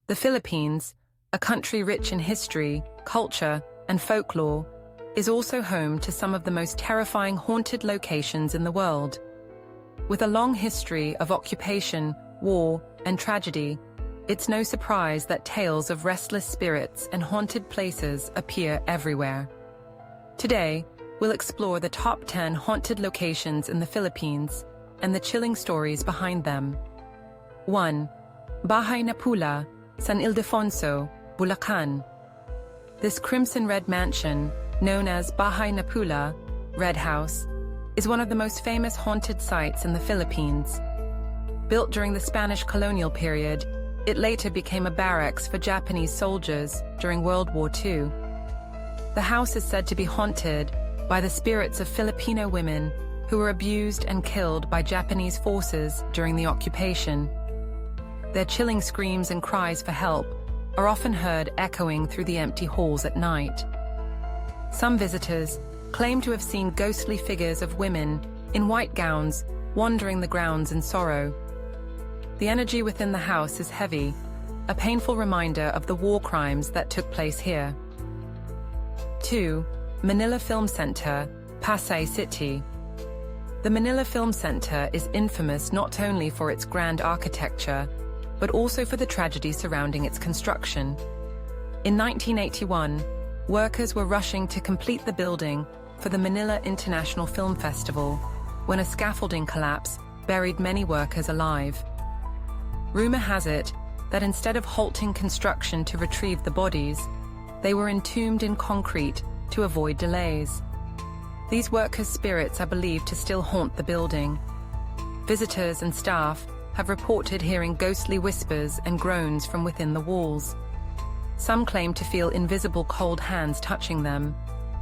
The Philippines, a country rich in history, culture, and folklore, is also home to some of the most terrifying haunted locations in the world. With a long history of occupation, war, and tragedy, it's no surprise that tales of restless spirits and haunted places appear everywhere. Today, we'll explore the top 10 haunted locations in the Philippines and the chilling stories behind them. 1. Bahay na Pula, San Ildefonso, Bulacan. This crimson-red mansion, known as Bahay na Pula, Red House, is one of the most famous haunted sites in the Philippines. Built during the Spanish colonial period, it later became a barracks for Japanese soldiers during World War II. The house is said to be haunted by the spirits of Filipino women who were abused and killed by Japanese forces during the occupation. Their chilling screams and cries for help are often heard echoing through the empty halls at night. Some visitors claim to have seen ghostly figures of women in white gowns wandering the grounds in sorrow. The energy within the house is heavy, a painful reminder of the war crimes that took place here. 2. Manila Film Center, Pasay City. The Manila Film Center is infamous not only for its grand architecture, but also for the tragedy surrounding its construction. In 1981, workers were rushing to complete the building for the Manila International Film Festival when a scaffolding collapse buried many workers alive. Rumor has it that instead of halting construction to retrieve the bodies, they were entombed in concrete to avoid delays. These workers' spirits are believed to still haunt the building. Visitors and staff have reported hearing ghostly whispers and groans from within the walls. Some claim to feel invisible cold hands touching them,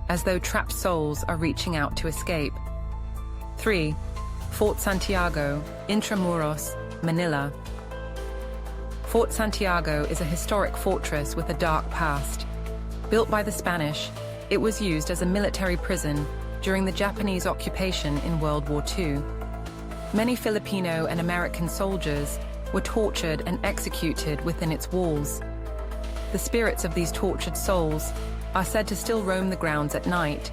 as though trapped souls are reaching out to escape. 3. Fort Santiago, Intramuros, Manila. Fort Santiago is a historic fortress with a dark past. Built by the Spanish, it was used as a military prison during the Japanese occupation in World War II. Many Filipino and American soldiers were tortured and executed within its walls. The spirits of these tortured souls are said to still roam the grounds at night,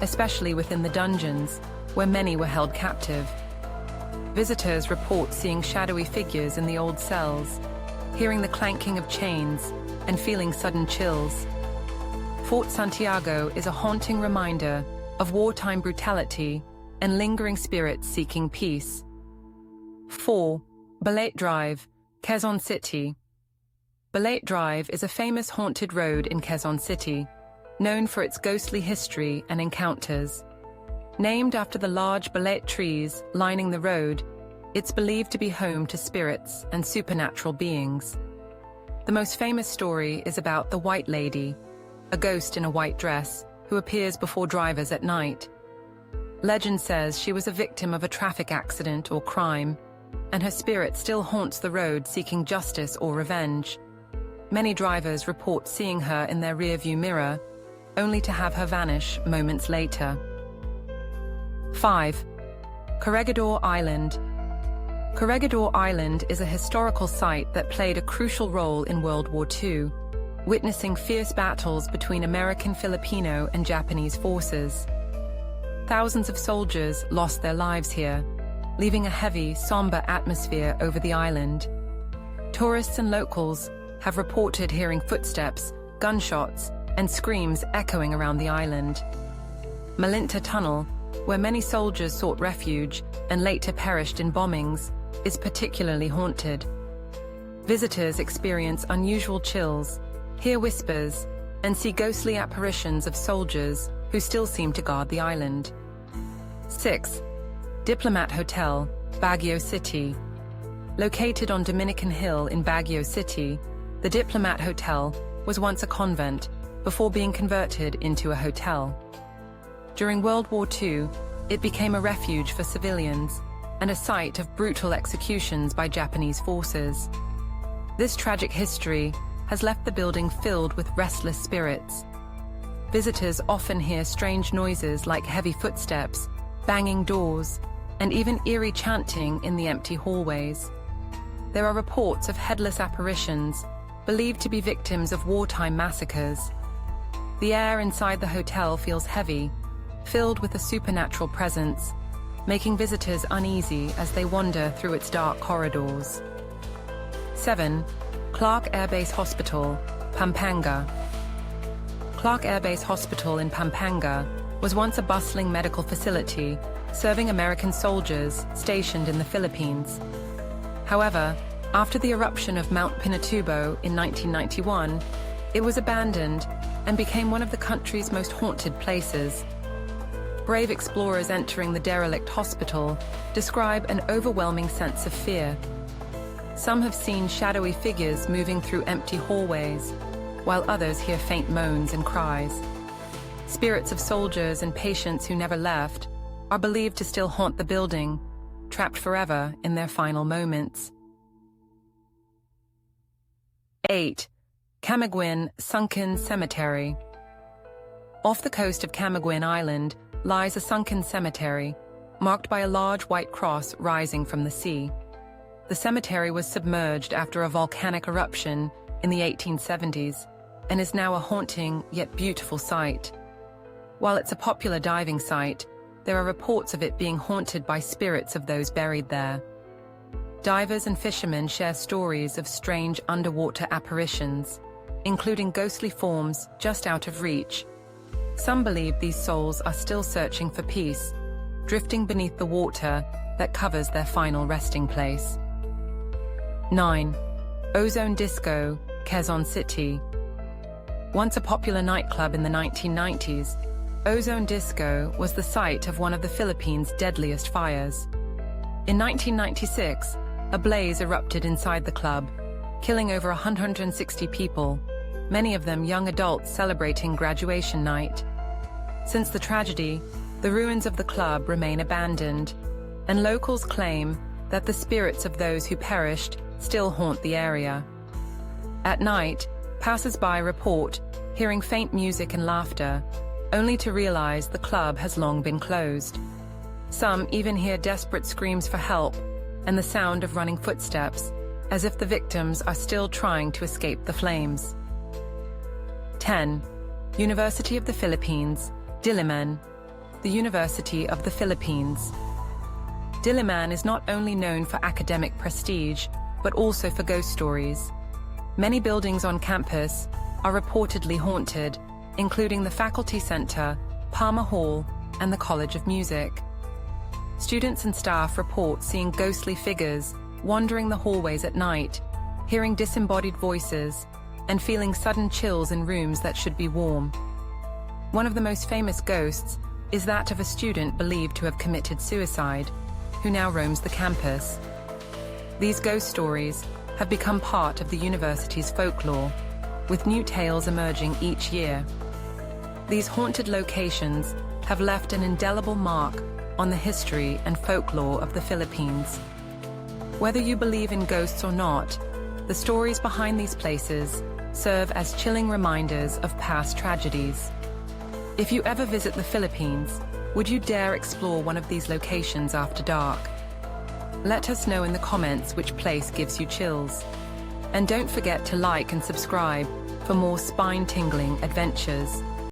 especially within the dungeons, where many were held captive. Visitors report seeing shadowy figures in the old cells, hearing the clanking of chains, and feeling sudden chills. Fort Santiago is a haunting reminder of wartime brutality and lingering spirits seeking peace. 4. Balete Drive, Quezon City. Balete Drive is a famous haunted road in Quezon City, known for its ghostly history and encounters. Named after the large balete trees lining the road, it's believed to be home to spirits and supernatural beings. The most famous story is about the White Lady, a ghost in a white dress who appears before drivers at night. Legend says she was a victim of a traffic accident or crime, and her spirit still haunts the road seeking justice or revenge. Many drivers report seeing her in their rearview mirror, only to have her vanish moments later. 5. Corregidor Island. Corregidor Island is a historical site that played a crucial role in World War II, witnessing fierce battles between American, Filipino, and Japanese forces. Thousands of soldiers lost their lives here, leaving a heavy, somber atmosphere over the island. Tourists and locals have reported hearing footsteps, gunshots, and screams echoing around the island. Malinta Tunnel, where many soldiers sought refuge and later perished in bombings, is particularly haunted. Visitors experience unusual chills, hear whispers, and see ghostly apparitions of soldiers who still seem to guard the island. 6. Diplomat Hotel, Baguio City. Located on Dominican Hill in Baguio City, the Diplomat Hotel was once a convent before being converted into a hotel. During World War II, it became a refuge for civilians and a site of brutal executions by Japanese forces. This tragic history has left the building filled with restless spirits. Visitors often hear strange noises like heavy footsteps, banging doors, and even eerie chanting in the empty hallways. There are reports of headless apparitions, believed to be victims of wartime massacres. The air inside the hotel feels heavy, filled with a supernatural presence, making visitors uneasy as they wander through its dark corridors. 7. Clark Air Base Hospital, Pampanga. Clark Air Base Hospital in Pampanga was once a bustling medical facility serving American soldiers stationed in the Philippines. However, after the eruption of Mount Pinatubo in 1991, it was abandoned and became one of the country's most haunted places. Brave explorers entering the derelict hospital describe an overwhelming sense of fear. Some have seen shadowy figures moving through empty hallways, while others hear faint moans and cries. Spirits of soldiers and patients who never left are believed to still haunt the building, trapped forever in their final moments. 8. Camiguin Sunken Cemetery. Off the coast of Camiguin Island lies a sunken cemetery, marked by a large white cross rising from the sea. The cemetery was submerged after a volcanic eruption in the 1870s and is now a haunting yet beautiful sight. While it's a popular diving site, there are reports of it being haunted by spirits of those buried there. Divers and fishermen share stories of strange underwater apparitions, including ghostly forms just out of reach. Some believe these souls are still searching for peace, drifting beneath the water that covers their final resting place. 9. Ozone Disco, Quezon City. Once a popular nightclub in the 1990s, Ozone Disco was the site of one of the Philippines' deadliest fires. In 1996, a blaze erupted inside the club, killing over 160 people, many of them young adults celebrating graduation night. Since the tragedy, the ruins of the club remain abandoned, and locals claim that the spirits of those who perished still haunt the area. At night, passers-by report hearing faint music and laughter, only to realize the club has long been closed. Some even hear desperate screams for help and the sound of running footsteps, as if the victims are still trying to escape the flames. 10. University of the Philippines, Diliman. The University of the Philippines. Diliman is not only known for academic prestige, but also for ghost stories. Many buildings on campus are reportedly haunted, including the Faculty Center, Palmer Hall, and the College of Music. Students and staff report seeing ghostly figures wandering the hallways at night, hearing disembodied voices, and feeling sudden chills in rooms that should be warm. One of the most famous ghosts is that of a student believed to have committed suicide, who now roams the campus. These ghost stories have become part of the university's folklore, with new tales emerging each year. These haunted locations have left an indelible mark on the history and folklore of the Philippines. Whether you believe in ghosts or not, the stories behind these places serve as chilling reminders of past tragedies. If you ever visit the Philippines, would you dare explore one of these locations after dark? Let us know in the comments which place gives you chills. And don't forget to like and subscribe for more spine-tingling adventures.